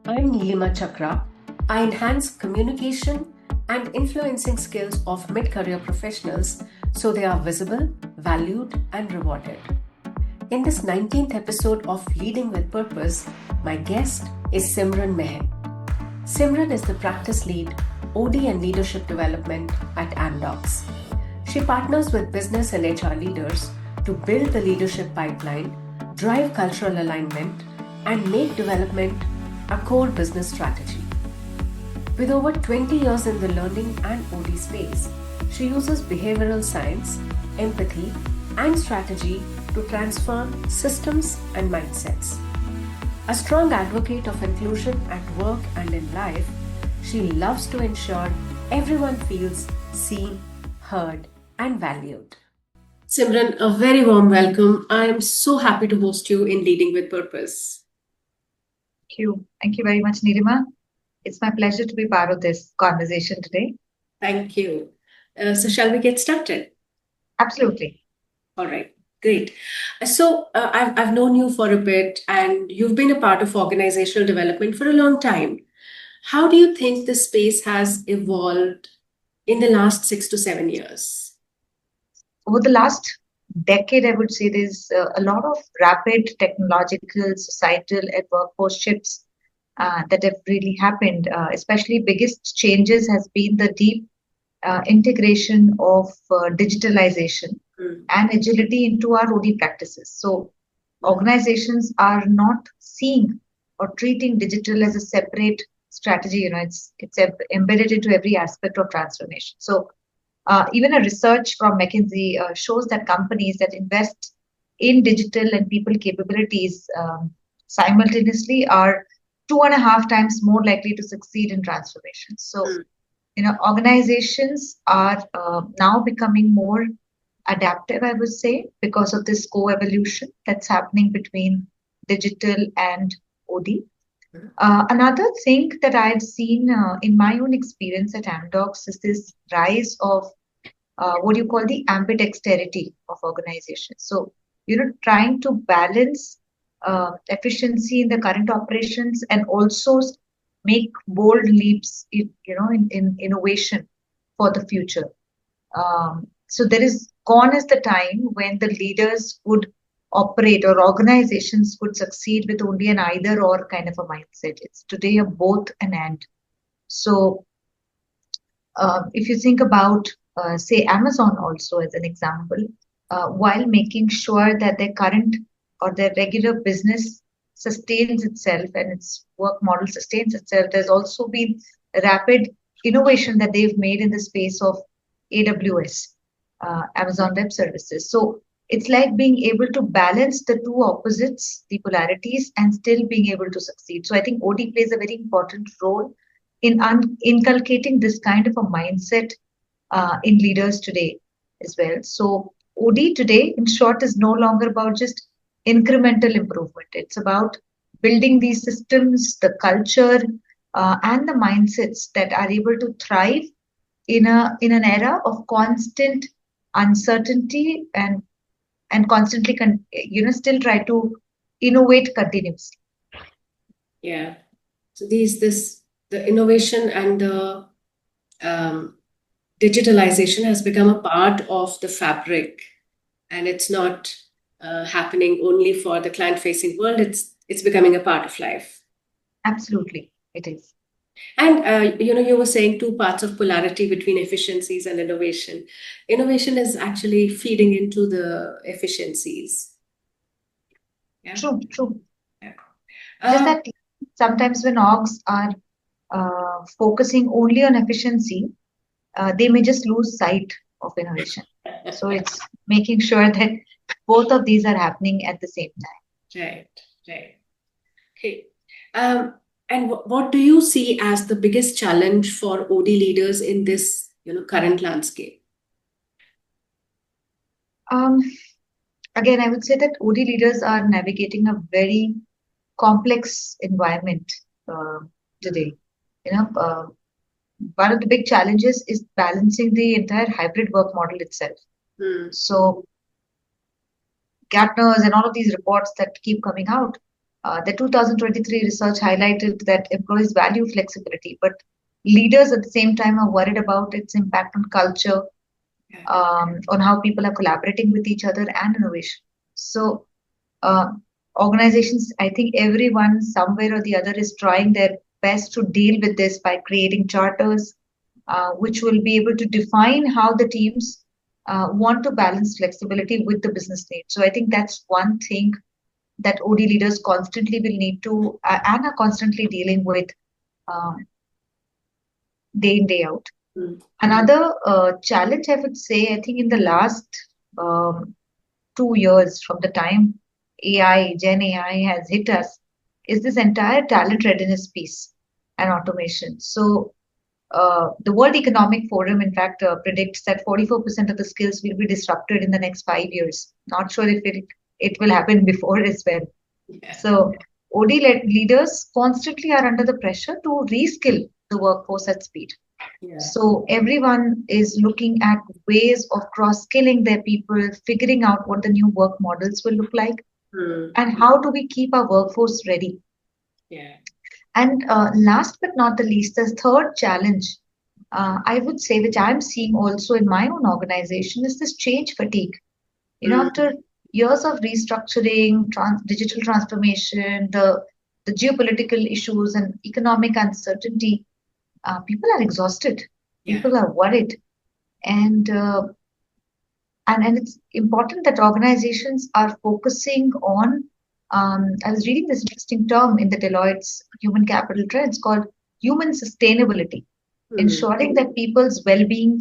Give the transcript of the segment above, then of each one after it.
I'm Neelima Chakra. I enhance communication and influencing skills of mid career professionals so they are visible, valued, and rewarded. In this 19th episode of Leading with Purpose, my guest is Simren Mehn. Simren is the practice lead, OD and leadership development at Amdocs. She partners with business and HR leaders to build the leadership pipeline, drive cultural alignment, and make development a core business strategy. With over 20 years in the learning and OD space, she uses behavioral science, empathy, and strategy to transform systems and mindsets. A strong advocate of inclusion at work and in life, she loves to ensure everyone feels seen, heard, and valued. Simran, a very warm welcome. I am so happy to host you in Leading with Purpose. Thank you. Thank you very much, Nirima. It's my pleasure to be part of this conversation today. Thank you. So, shall we get started? Absolutely. All right, great. I've known you for a bit, and you've been a part of organizational development for a long time. How do you think the space has evolved in the last 6 to 7 years? Over the last decade, I would say there's a lot of rapid technological, societal, and workforce shifts that have really happened. Especially biggest changes has been the deep integration of digitalization and agility into our OD practices. So organizations are not seeing or treating digital as a separate strategy. It's embedded into every aspect of transformation. So even a research from McKinsey shows that companies that invest in digital and people capabilities simultaneously are 2.5 times more likely to succeed in transformation. So organizations are now becoming more adaptive, I would say, because of this co-evolution that's happening between digital and OD. Another thing that I've seen in my own experience at Amdocs is this rise of what you call the ambidexterity of organizations. So, trying to balance efficiency in the current operations and also make bold leaps, in innovation for the future. So there is gone is the time when the leaders would operate or organizations could succeed with only an either or kind of a mindset. It's today a both and. So if you think about, say, Amazon also as an example, while making sure that their current or their regular business sustains itself and its work model sustains itself, there's also been rapid innovation that they've made in the space of AWS, Amazon Web Services. So it's like being able to balance the two opposites, the polarities, and still being able to succeed. So I think OD plays a very important role in inculcating this kind of a mindset in leaders today as well. So OD today, in short, is no longer about just incremental improvement. It's about building these systems, the culture, and the mindsets that are able to thrive in an era of constant uncertainty and constantly still try to innovate continuously. Yeah. So the innovation and the digitalization has become a part of the fabric, and it's not happening only for the client-facing world. It's becoming a part of life. Absolutely, it is. And you were saying two parts of polarity between efficiencies and innovation. Innovation is actually feeding into the efficiencies. Yeah. True. Yeah. Just that sometimes when orgs are focusing only on efficiency, they may just lose sight of innovation. So it's making sure that both of these are happening at the same time. Right. Okay. And what do you see as the biggest challenge for OD leaders in this, current landscape? Again, I would say that OD leaders are navigating a very complex environment today. One of the big challenges is balancing the entire hybrid work model itself. So Gartner's and all of these reports that keep coming out The 2023 research highlighted that employees value flexibility, but leaders at the same time are worried about its impact on culture, on how people are collaborating with each other and innovation. So, uh, organizations, I think everyone somewhere or the other is trying their best to deal with this by creating charters, which will be able to define how the teams want to balance flexibility with the business needs. So, I think that's one thing that OD leaders constantly will need to and are constantly dealing with um, day in, day out. Mm. Another challenge, I would say, I think in the last um, 2 years from the time Gen AI has hit us, is this entire talent readiness piece and automation. So, the World Economic Forum, in fact, predicts that 44% of the skills will be disrupted in the next 5 years. Not sure if it will happen before as well. Yeah. So, OD-led leaders constantly are under the pressure to reskill the workforce at speed. Yeah. So everyone is looking at ways of cross-skilling their people, figuring out what the new work models will look like, and how do we keep our workforce ready. Yeah. And last but not the least, the third challenge, I would say, which I'm seeing also in my own organization, is this change fatigue. After years of restructuring, digital transformation, the geopolitical issues and economic uncertainty, people are exhausted. Yeah. People are worried. And and it's important that organizations are focusing on. I was reading this interesting term in the Deloitte's human capital trends called human sustainability, ensuring that people's well-being,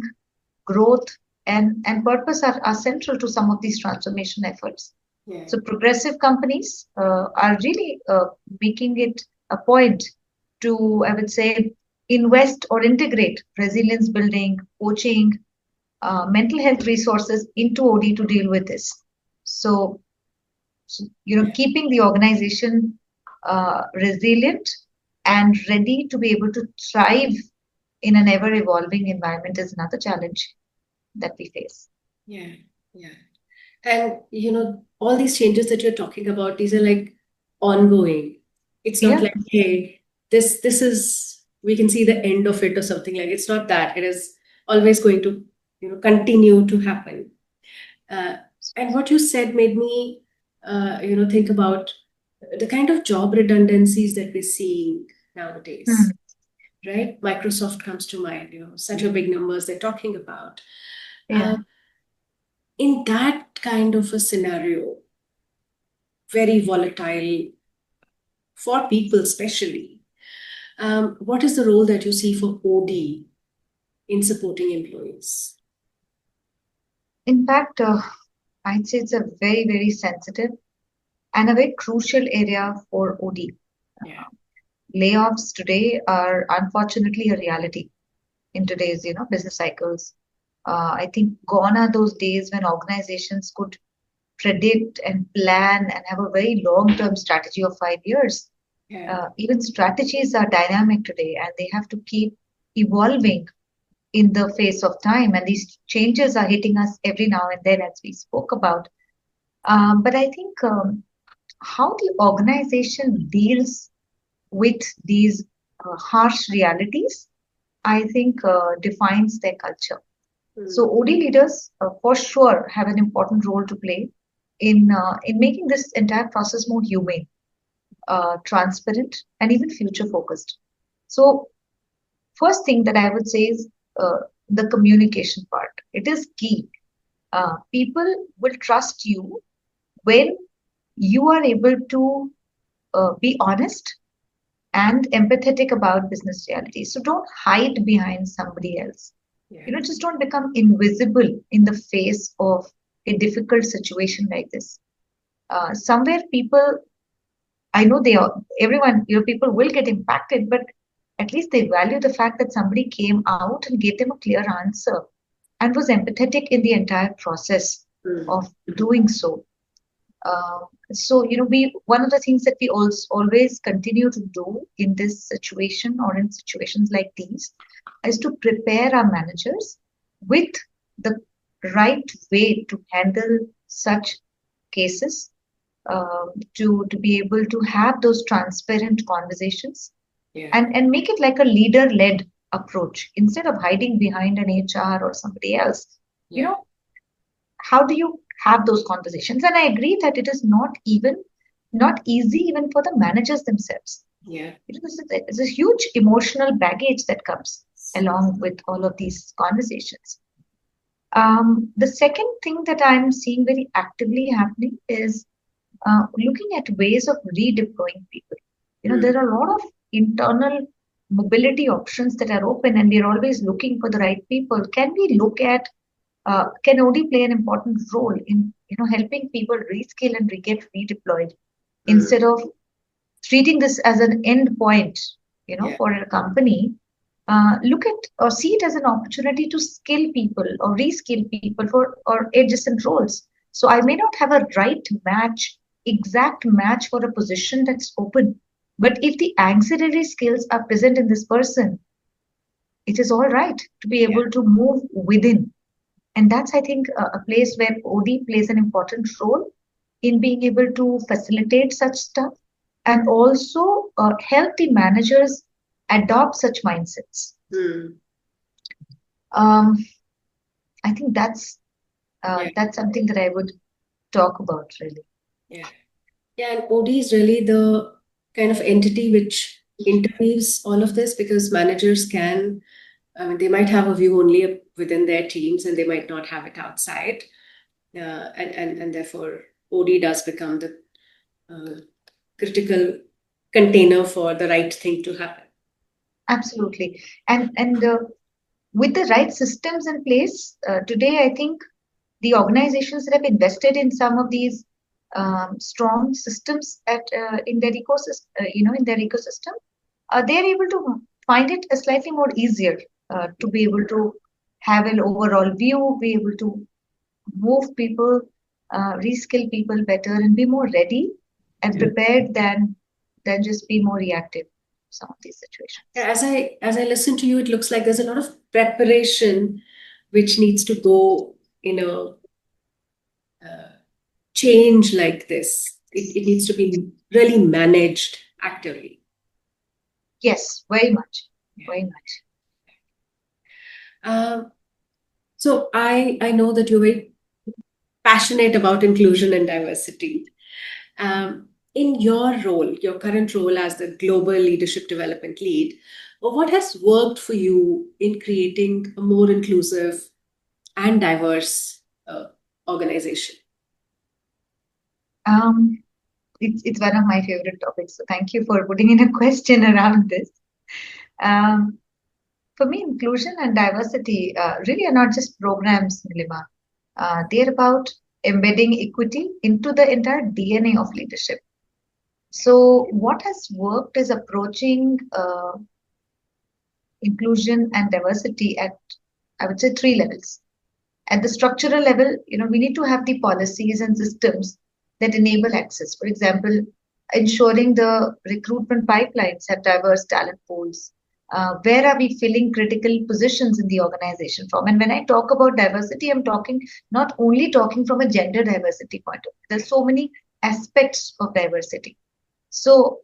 growth, and purpose are central to some of these transformation efforts. Yeah. So progressive companies are really making it a point to, I would say, invest or integrate resilience building, coaching, mental health resources into OD to deal with this. So, keeping the organization resilient and ready to be able to thrive in an ever evolving environment is another challenge that we face. Yeah. Yeah. And all these changes that you're talking about, these are like ongoing. It's not Yeah. like, hey, this is we can see the end of it or something like it's not that. It is always going to, continue to happen. And what you said made me think about the kind of job redundancies that we're seeing nowadays. Right? Microsoft comes to mind, such a big numbers they're talking about. Yeah. In that kind of a scenario, very volatile for people, especially. What is the role that you see for OD in supporting employees? In fact, I'd say it's a very, very sensitive and a very crucial area for OD. Yeah. Layoffs today are unfortunately a reality in today's, business cycles. I think gone are those days when organizations could predict and plan and have a very long-term strategy of 5 years. Yeah. Even strategies are dynamic today, and they have to keep evolving in the face of time. And these changes are hitting us every now and then, as we spoke about. But I think how the organization deals with these harsh realities, I think defines their culture. So OD leaders, for sure, have an important role to play in making this entire process more humane, transparent, and even future focused. So first thing that I would say is the communication part. It is key. People will trust you when you are able to be honest and empathetic about business realities. So don't hide behind somebody else. Yeah. Just don't become invisible in the face of a difficult situation like this. Somewhere people, I know everyone, people will get impacted, but at least they value the fact that somebody came out and gave them a clear answer and was empathetic in the entire process of doing so. We one of the things that we also always continue to do in this situation or in situations like these is to prepare our managers with the right way to handle such cases to be able to have those transparent conversations Yeah. and make it like a leader-led approach instead of hiding behind an HR or somebody else. You Yeah. know, how do you have those conversations? And I agree that it is not easy even for the managers themselves. Yeah. It's a huge emotional baggage that comes along with all of these conversations. The second thing that I'm seeing very actively happening is looking at ways of redeploying people. There are a lot of internal mobility options that are open, and we're always looking for the right people. Can we look at can OD play an important role in helping people reskill and get redeployed instead of treating this as an end point, Yeah. for a company? Look at or see it as an opportunity to skill people or reskill people for or adjacent roles. So I may not have a exact match for a position that's open, but if the auxiliary skills are present in this person, it is all right to be Yeah. able to move within. And that's, I think, a place where OD plays an important role in being able to facilitate such stuff and also help the managers adopt such mindsets. Um, I think Yeah. that's something that I would talk about really. Yeah. Yeah. And OD is really the kind of entity which interweaves all of this, because managers can, I mean, they might have a view only within their teams and they might not have it outside. And therefore, OD does become the critical container for the right thing to happen. Absolutely. And with the right systems in place, today I think the organizations that have invested in some of these strong systems in their ecosystem, they are able to find it a slightly more easier to be able to have an overall view, be able to move people, reskill people better, and be more ready and prepared than just be more reactive to some of these situations. Yeah, as I listen to you, it looks like there's a lot of preparation which needs to go in a change like this. It needs to be really managed actively. Yes, very much, very much. So I know that you're very passionate about inclusion and diversity. In your role, your current role as the global leadership development lead, what has worked for you in creating a more inclusive and diverse organization? It's one of my favorite topics. So thank you for putting in a question around this. For me, inclusion and diversity really are not just programs, Nilima. They're about embedding equity into the entire DNA of leadership. So what has worked is approaching inclusion and diversity at, I would say, three levels. At the structural level, we need to have the policies and systems that enable access. For example, ensuring the recruitment pipelines have diverse talent pools. Where are we filling critical positions in the organization from? And when I talk about diversity, I'm not only talking from a gender diversity point of view. There's so many aspects of diversity. So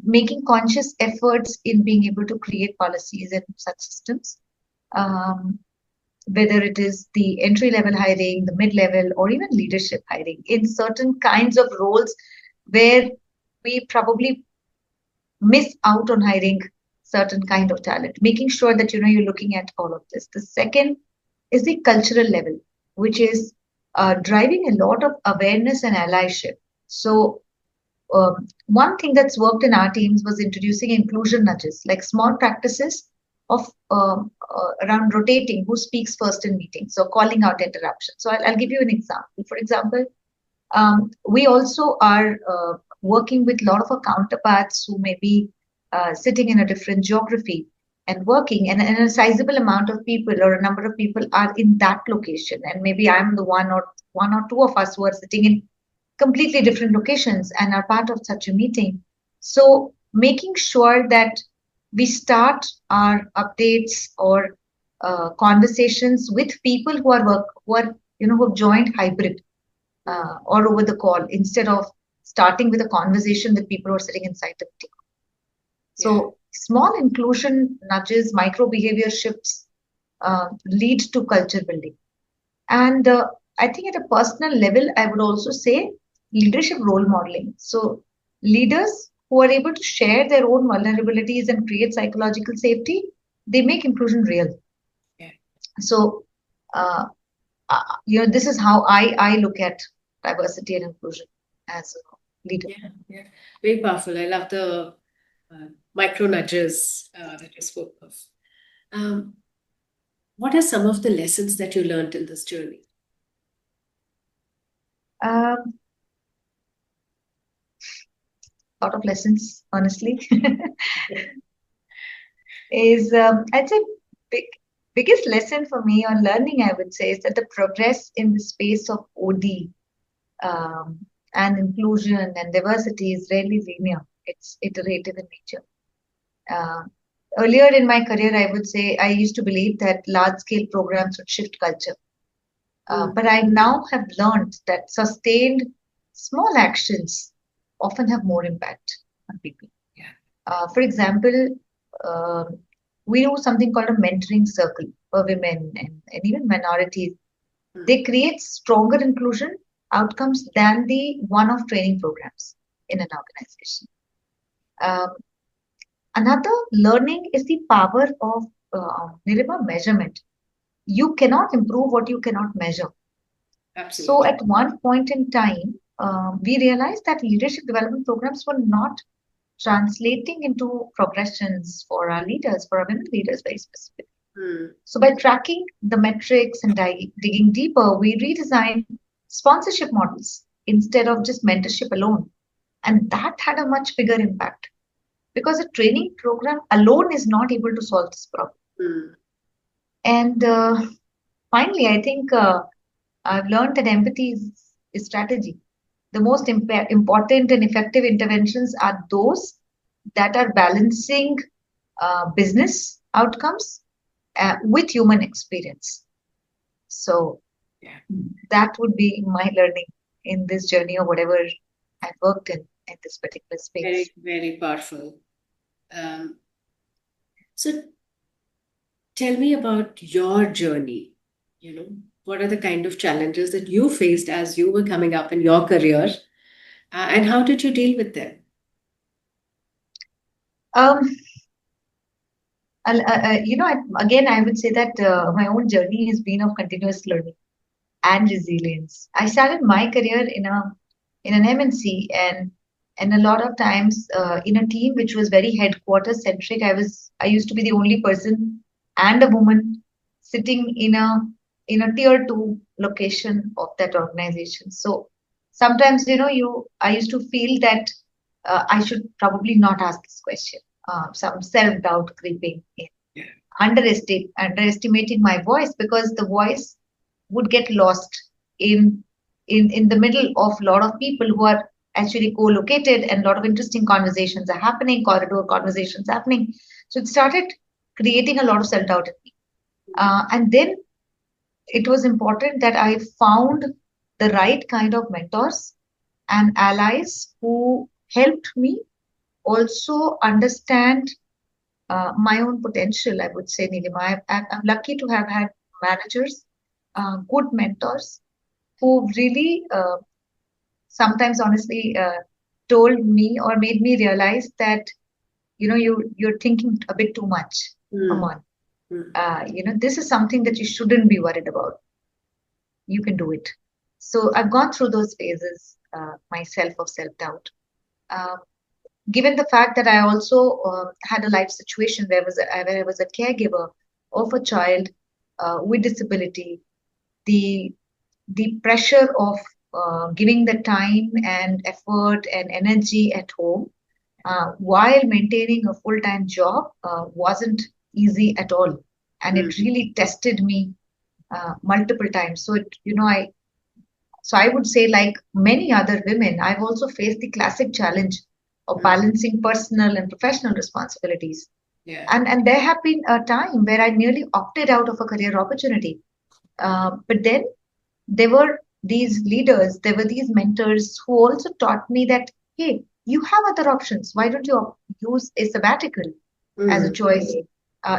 making conscious efforts in being able to create policies and such systems, whether it is the entry level hiring, the mid level, or even leadership hiring in certain kinds of roles where we probably miss out on hiring certain kind of talent, making sure that you're looking at all of this. The second is the cultural level, which is driving a lot of awareness and allyship. So one thing that's worked in our teams was introducing inclusion nudges, like small practices of around rotating who speaks first in meetings, so calling out interruptions. So I'll give you an example. For example, we also are working with a lot of our counterparts who may be sitting in a different geography and working, and a sizable amount of people or a number of people are in that location, and maybe I'm the one or two of us who are sitting in completely different locations and are part of such a meeting. So making sure that we start our updates or conversations with people who have joined hybrid or over the call instead of starting with a conversation with people who are sitting inside the meeting. Yeah. So small inclusion nudges, micro behavior shifts lead to culture building. And I think at a personal level, I would also say leadership role modeling. So leaders who are able to share their own vulnerabilities and create psychological safety, they make inclusion real. Yeah. So, this is how I look at diversity and inclusion as a leader. Yeah. Yeah. Very powerful. I love the micro nudges that you spoke of. What are some of the lessons that you learned in this journey? Um, lot of lessons, honestly, is I'd say biggest lesson for me on learning, I would say, is that the progress in the space of OD um, and inclusion and diversity is rarely linear. It's iterative in nature. Uh, Earlier in my career, I would say I used to believe that large-scale programs would shift culture. But I now have learned that sustained small actions often have more impact on people. Yeah. For example, um we do something called a mentoring circle for women and even minorities. They create stronger inclusion outcomes than the one-off training programs in an organization. Um, Another learning is the power of measurement. You cannot improve what you cannot measure. So Absolutely. at one point in time, we realized that leadership development programs were not translating into progressions for our leaders, for our women leaders, very specifically. So by tracking the metrics and digging deeper, we redesigned sponsorship models instead of just mentorship alone. And that had a much bigger impact because a training program alone is not able to solve this problem. And finally, I think I've learned that empathy is strategy. The most important and effective interventions are those that are balancing business outcomes with human experience. So Yeah. that would be my learning in this journey or whatever I've worked in this particular Very, space. very powerful. So tell me about your journey. What are the kind of challenges that you faced as you were coming up in your career, and how did you deal with them? Um, again, I would say that my own journey has been of continuous learning and resilience. I started my career in an MNC and a lot of times in a team which was very headquarters centric. I used to be the only person and a woman sitting in a tier two location of that organization. So sometimes I used to feel that I should probably not ask this question. Some self doubt creeping in, Yeah. underestimating my voice because the voice would get lost in the middle of a lot of people who are actually co-located and a lot of interesting conversations are happening, corridor conversations happening. So it started creating a lot of self-doubt in me. And then it was important that I found the right kind of mentors and allies who helped me also understand my own potential, I would say, Nilima. I'm lucky to have had managers, good mentors who really sometimes honestly told me or made me realize that you're thinking a bit too much. Come on, this is something that you shouldn't be worried about. You can do it. So I've gone through those phases myself of self-doubt. Uh, Given the fact that I also had a life situation where I was a caregiver of a child with disability, the pressure of giving the time and effort and energy at home while maintaining a full-time job wasn't easy at all, and it really tested me multiple times. So I would say, like many other women, I've also faced the classic challenge of balancing personal and professional responsibilities. Yeah. And there have been a time where I nearly opted out of a career opportunity. But then there were these leaders, there were these mentors who also taught me that, hey, you have other options. Why don't you use a sabbatical as a choice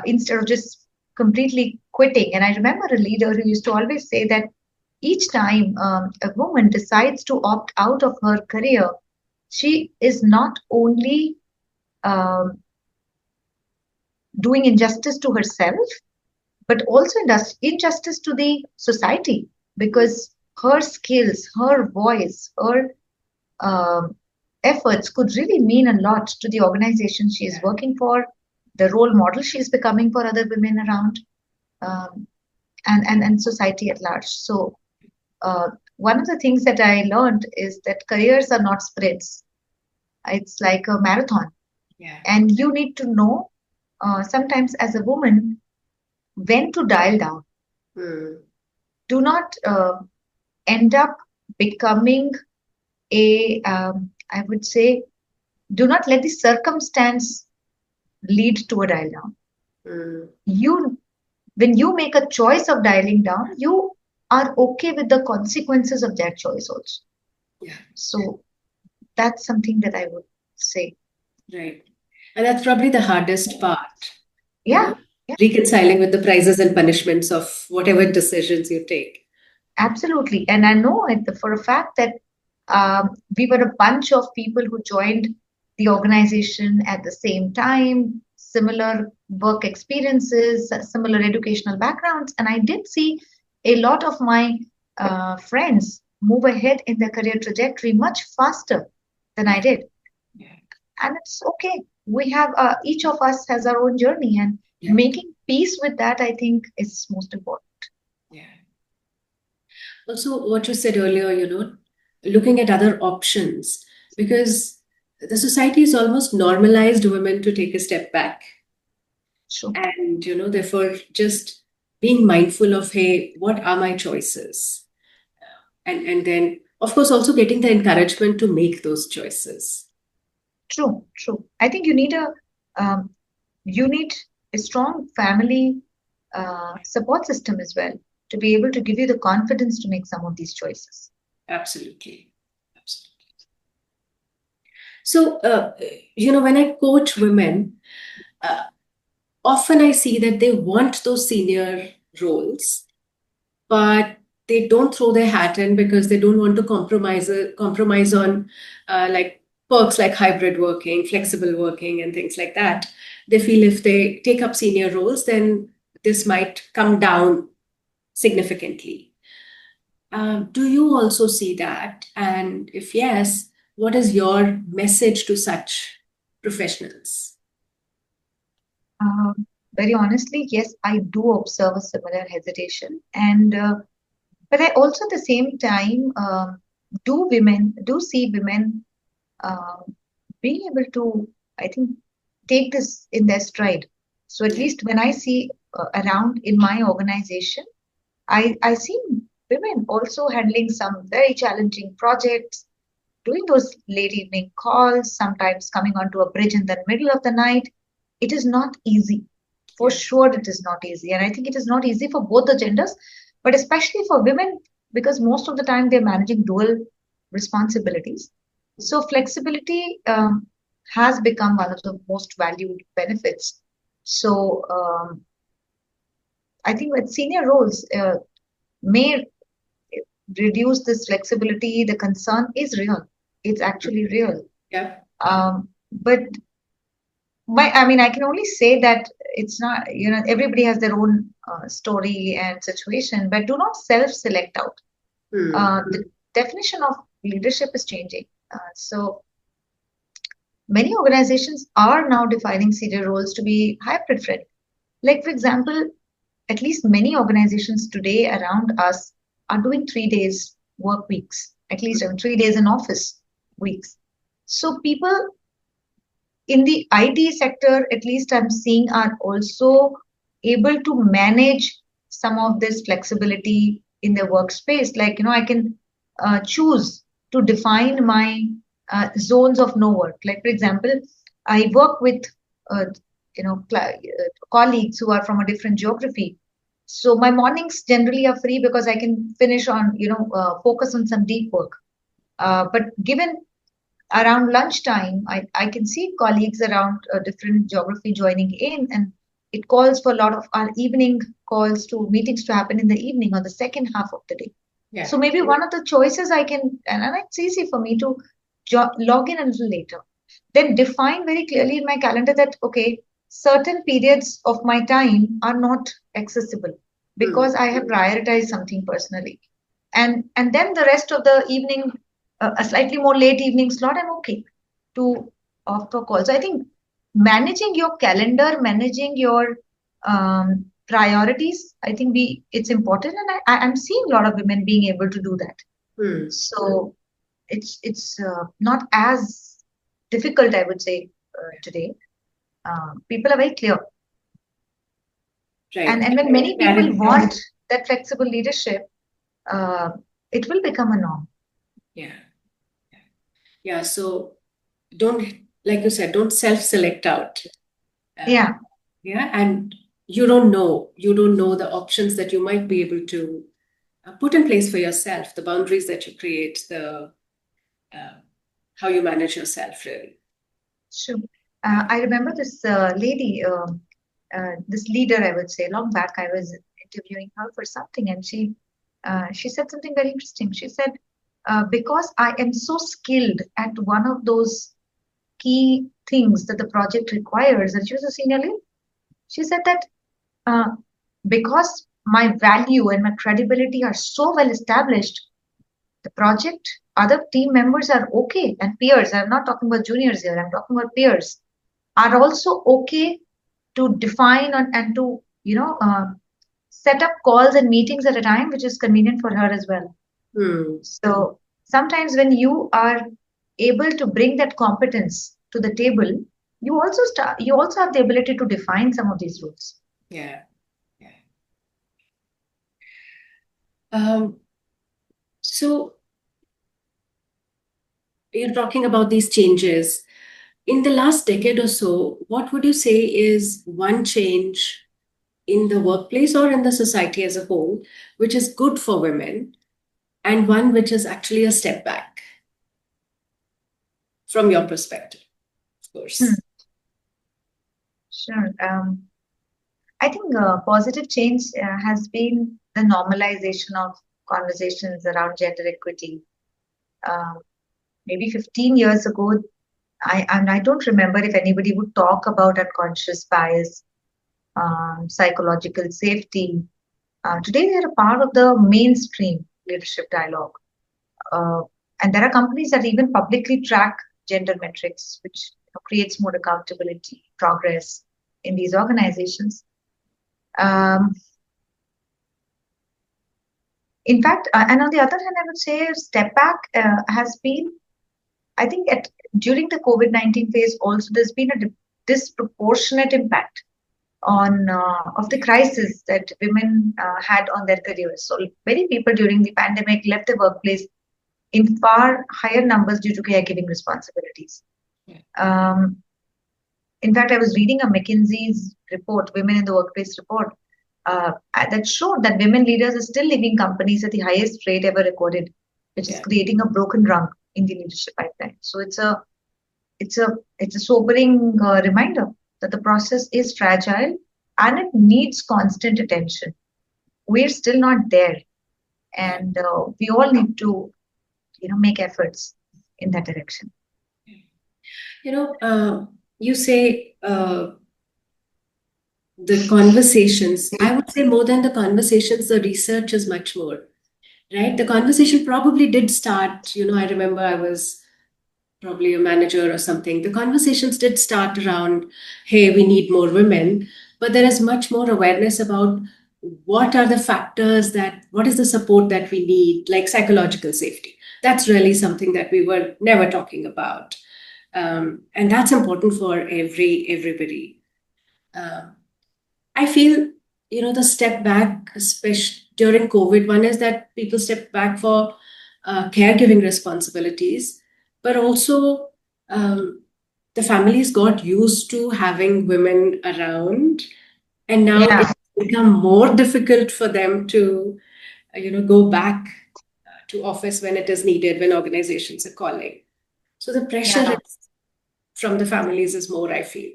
instead of just completely quitting? And I remember a leader who used to always say that each time a woman decides to opt out of her career, she is not only um, doing injustice to herself, but also injustice to the society, because her skills, her voice, her um, efforts could really mean a lot to the organization she is working for, the role model she is becoming for other women around, um, and society at large. So, one of the things that I learned is that careers are not sprints, it's like a marathon. Yeah. And you need to know, sometimes as a woman, when to dial down. Do not end up becoming I would say, do not let the circumstance lead to a dial down. You, when you make a choice of dialing down, you are okay with the consequences of that choice also. Yeah. So that's something that I would say. Right. And that's probably the hardest part. Yeah, yeah, Reconciling with the prizes and punishments of whatever decisions you take. absolutely. And I know it for a fact that we were a bunch of people who joined the organization at the same time, similar work experiences, similar educational backgrounds, and I did see a lot of my friends move ahead in their career trajectory much faster than I did. Yeah. And it's okay. We have each of us has our own journey, and making peace with that, I think, is most important. Yeah. Also, what you said earlier, looking at other options, because the society has almost normalized women to take a step back. Sure. And, therefore, just being mindful of, hey, what are my choices? And then, of course, also getting the encouragement to make those choices. True, true. I think um, you need a strong family support system as well to be able to give you the confidence to make some of these choices. Absolutely. Absolutely. So, when I coach women, often I see that they want those senior roles, but they don't throw their hat in because they don't want to compromise on like perks like hybrid working, flexible working, and things like that. They feel if they take up senior roles, then this might come down significantly. Do you also see that? And if yes, what is your message to such professionals? Very honestly, yes, I do observe a similar hesitation, and but I also at the same time do see women being able to, I think, take this in their stride. So at least when I see around in my organization, I see women also handling some very challenging projects, doing those late evening calls, sometimes coming onto a bridge in the middle of the night. It is not easy. For sure, it is not easy. And I think it is not easy for both the genders, but especially for women, because most of the time they're managing dual responsibilities. So flexibility has become one of the most valued benefits. So I think with senior roles may reduce this flexibility. The concern is real. It's actually real. Yeah. But I mean, I can only say that it's not, everybody has their own story and situation, but do not self-select out. The definition of leadership is changing. So many organizations are now defining senior roles to be hybrid friendly. Like, for example, at least many organizations today around us are doing 3 days work weeks, at least 3 days in office weeks. So people in the IT sector, at least I'm seeing, are also able to manage some of this flexibility in their workspace. Like, I can choose to define my zones of no work. Like, for example, I work with, colleagues who are from a different geography. So my mornings generally are free because I can finish on, focus on some deep work. But given around lunchtime, I can see colleagues around different geography joining in, and it calls for a lot of our evening calls to meetings to happen in the evening or the second half of the day. Yeah. So maybe one of the choices I can, and it's easy for me to log in a little later, then define very clearly in my calendar that, okay, certain periods of my time are not accessible because I have prioritized something personally. And then the rest of the evening, a slightly more late evening slot, I'm okay to opt for calls. I think managing your calendar, managing your priorities, I think it's important, and I'm seeing a lot of women being able to do that. So it's not as difficult, I would say, today. People are very clear, Right. and when many people want that flexible leadership, it will become a norm. Yeah. So don't, like you said, don't self-select out. Yeah. And you don't know the options that you might be able to put in place for yourself, the boundaries that you create, the how you manage yourself, really. Sure. I remember this lady, this leader, I would say, long back. I was interviewing her for something, and she said something very interesting. She said, "Because I am so skilled at one of those key things that the project requires," and she was a senior lead. She said that uh, because my value and my credibility are so well established, the project, other team members are okay, and peers. I'm not talking about juniors here. I'm talking about peers are also okay to define and to set up calls and meetings at a time which is convenient for her as well. So sometimes when you are able to bring that competence to the table, you also have the ability to define some of these rules. Yeah. So you're talking about these changes. In the last decade or so, what would you say is one change in the workplace or in the society as a whole, which is good for women, and one which is actually a step back from your perspective, of course? Sure. I think positive change has been the normalization of conversations around gender equity. Maybe 15 years ago, I don't remember if anybody would talk about unconscious bias, psychological safety. Today, they are a part of the mainstream leadership dialogue. And there are companies that even publicly track gender metrics, which creates more accountability, progress in these organizations. In fact, and on the other hand, I would say step back has been, I think, during the COVID-19 phase also, there's been a disproportionate impact on of the crisis that women had on their careers. So many people during the pandemic left the workplace in far higher numbers due to caregiving responsibilities. In fact, I was reading a McKinsey's report, Women in the Workplace report, that showed that women leaders are still leaving companies at the highest rate ever recorded, which is creating a broken rung in the leadership pipeline. So it's a sobering reminder that the process is fragile and it needs constant attention. We're still not there, and we all need to, make efforts in that direction. You say the conversations. I would say more than the conversations, the research is much more, right? The conversation probably did start, I remember I was probably a manager or something. The conversations did start around, hey, we need more women, but there is much more awareness about what are the factors what is the support that we need, like psychological safety. That's really something that we were never talking about. And that's important for everybody. I feel, the step back, especially during COVID, one is that people stepped back for caregiving responsibilities, but also the families got used to having women around, and now become more difficult for them to, go back to office when it is needed, when organizations are calling. So the pressure Yeah, from the families is more, I feel.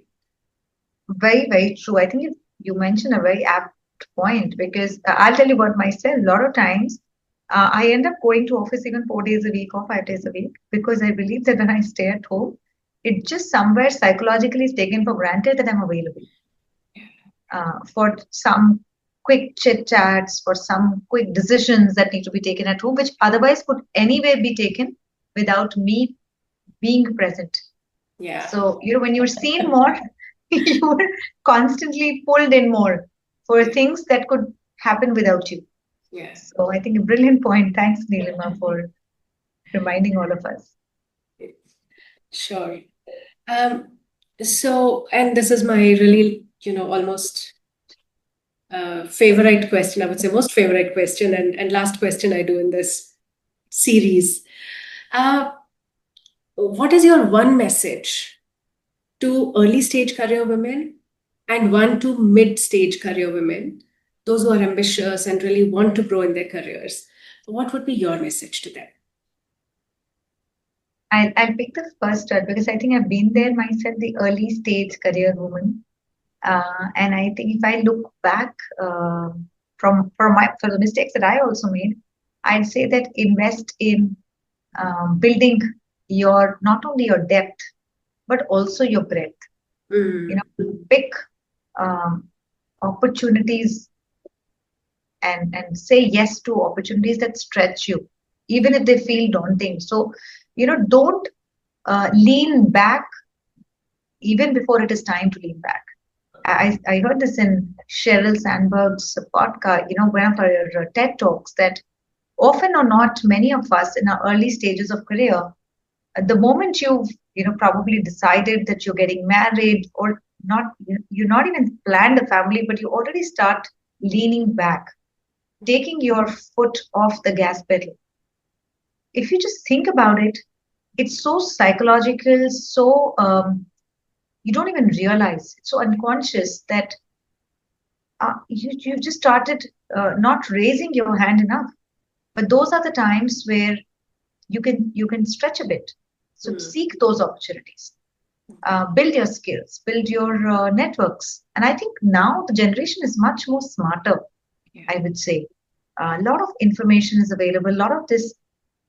very, very true. I think you mentioned a very apt point because I'll tell you about myself. A lot of times, I end up going to office even 4 days a week or 5 days a week because I believe that when I stay at home, it just somewhere psychologically is taken for granted that I'm available for some quick chit chats, for some quick decisions that need to be taken at home, which otherwise could anyway be taken without me being present. Yeah. So, when you're seen more, you're constantly pulled in more for things that could happen without you. Yeah. So, I think a brilliant point. Thanks, Neelima, for reminding all of us. Sure. And this is my really, almost favorite question, I would say most favorite question and last question I do in this series. Uh, what is your one message to early stage career women and one to mid stage career women, those who are ambitious and really want to grow in their careers? What would be your message to them? I'll pick the first one because I think I've been there myself, the early stage career woman. And I think if I look back for the mistakes that I also made, I'd say that invest in building your not only your depth but also your breadth. Pick um, opportunities and say yes to opportunities that stretch you, even if they feel daunting. So, don't lean back even before it is time to lean back. I heard this in Sheryl Sandberg's podcast, one of her TED Talks, that often or not, many of us in our early stages of career, the moment you've, probably decided that you're getting married or not, you're not even planned a family, but you already start leaning back, taking your foot off the gas pedal. If you just think about it, it's so psychological, so you don't even realize it's so unconscious that you've just started not raising your hand enough. But those are the times where you can stretch a bit. So seek those opportunities, build your skills, build your networks. And I think now the generation is much more smarter. I would say a lot of information is available. A lot of this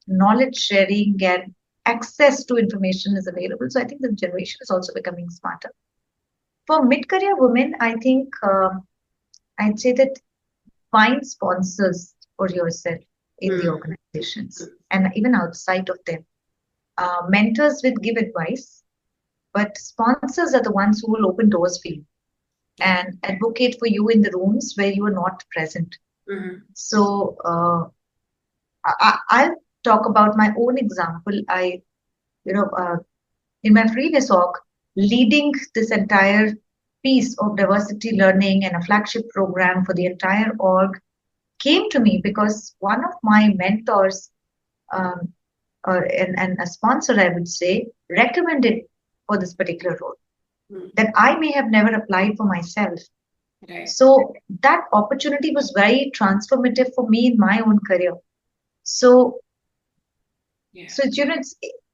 knowledge sharing and access to information is available. So I think the generation is also becoming smarter. For mid-career women, I think I'd say that find sponsors for yourself in the organizations and even outside of them. Mentors will give advice, but sponsors are the ones who will open doors for you and advocate for you in the rooms where you are not present. So I'll talk about my own example. In my previous org, leading this entire piece of diversity learning and a flagship program for the entire org came to me because one of my mentors and a sponsor, I would say, recommended for this particular role that I may have never applied for myself. Right. So that opportunity was very transformative for me in my own career. So, it's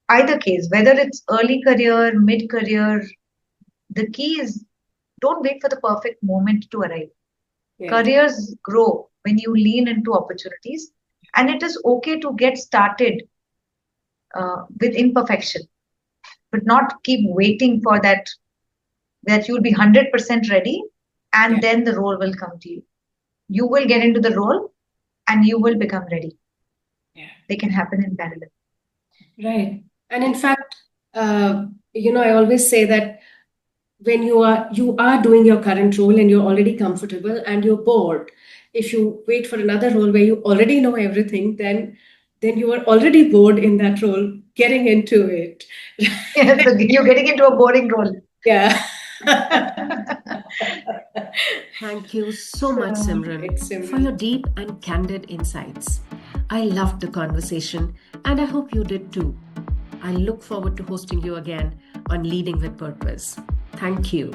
either case, whether it's early career, mid career, the key is don't wait for the perfect moment to arrive. Careers grow when you lean into opportunities, and it is okay to get started with imperfection, but not keep waiting for that you'll be 100% ready and then the role will come to you. You will get into the role and you will become ready. They can happen in parallel. Right. And in fact, I always say that when you are doing your current role and you're already comfortable and you're bored, if you wait for another role where you already know everything, then you are already bored in that role, getting into it. Yeah, so you're getting into a boring role. Yeah. Thank you so much, Simren, for your deep and candid insights. I loved the conversation, and I hope you did too. I look forward to hosting you again on Leading with Purpose. Thank you.